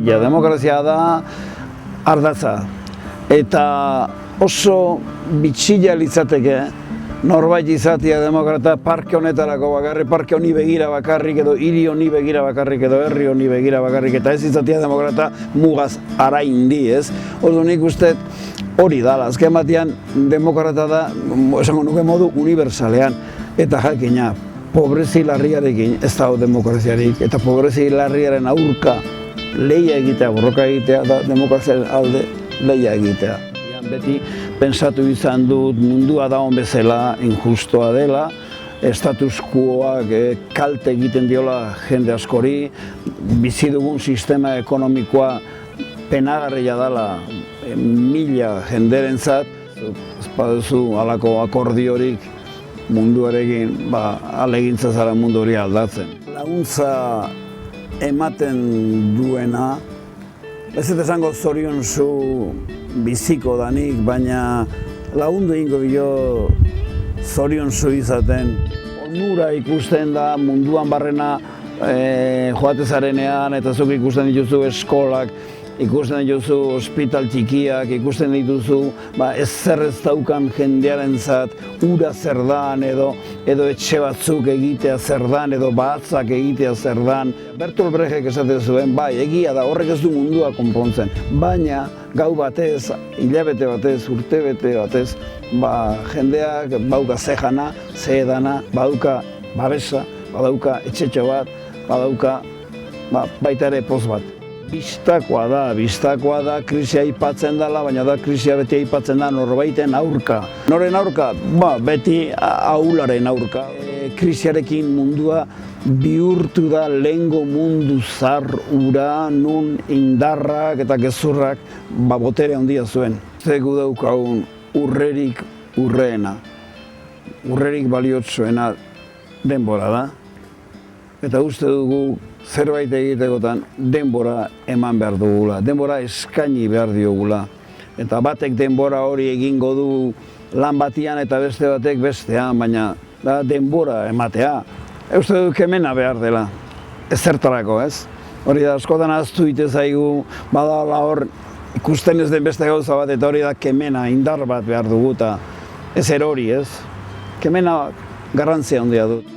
Ja, demokrazia da ardatza. Eta oso bitxila litzateke norbait izatea demokrata parke honetarako bakarrik, parke honi begira bakarrik edo hiri honi begira bakarrik edo herri honi begira bakarrik eta ez izatea demokrata mugaz araindi, ez? Oso nik uste hori dala, azken batean demokrata da, esango nuke modu universalean eta jakina, pobrezi larriarekin ez dago demokraziarik eta pobrezi larriaren aurka lehia egitea, borroka egitea da demokraziaren alde lehia egitea. Beti pentsatu izan dut mundua dagoen bezala injustoa dela, status quoak kalte egiten diola jende askori, bizi dugun sistema ekonomikoa penagarria dela mila jenderentzat, ez baduzu halako akordiorik munduarekin ahalegintza zara mundu hori aldatzen. Laguntza ematen duena, ez dut esango zorionzu biziko danik, baina lagundu egingo dio zorionzu izaten. Onura ikusten da munduan barrena joatezarenean eta zuk ikusten dituzu eskolak, ikusten dituzu ospital txikiak, ikusten dituzu ez zer ez daukan jendearentzat ura zer dan edo etxe batzuk egitea zer dan edo batzak egitea zer dan. Bertolt Brechtek esaten zuen, bai, egia da, horrek ez du mundua konpontzen, baina gau batez, hilabete batez, urtebete batez, jendeak badauka ze jana, ze edana, badauka babesa, badauka etxetxo bat, badauka baita ere poz bat. Bistakoa da, krisia aipatzen dela, baina da krisia beti aipatzen da norbaiten aurka. Noren aurka? Beti ahularen aurka. Krisiarekin mundua bihurtu da lehengo mundu zar ura, nun indarrak eta gezurrak botere handia zuen. Zegu daukagun urrerik urreena, urrerik baliotsuena denbora da. Eta uste dugu zerbait egitekotan denbora eman behar dugula, denbora eskaini behar diogula. Eta batek denbora hori egingo du lan batian eta beste batek bestean, baina da denbora ematea. Uste dut kemena behar dela, ez zertarako, ez? Hori da, askotan ahaztu ite zaigu, badala hor ikusten ez den beste gauza bat, eta hori da kemena, indar bat behar dugu, eta ez erori, ez? Kemena garrantzia handia dut.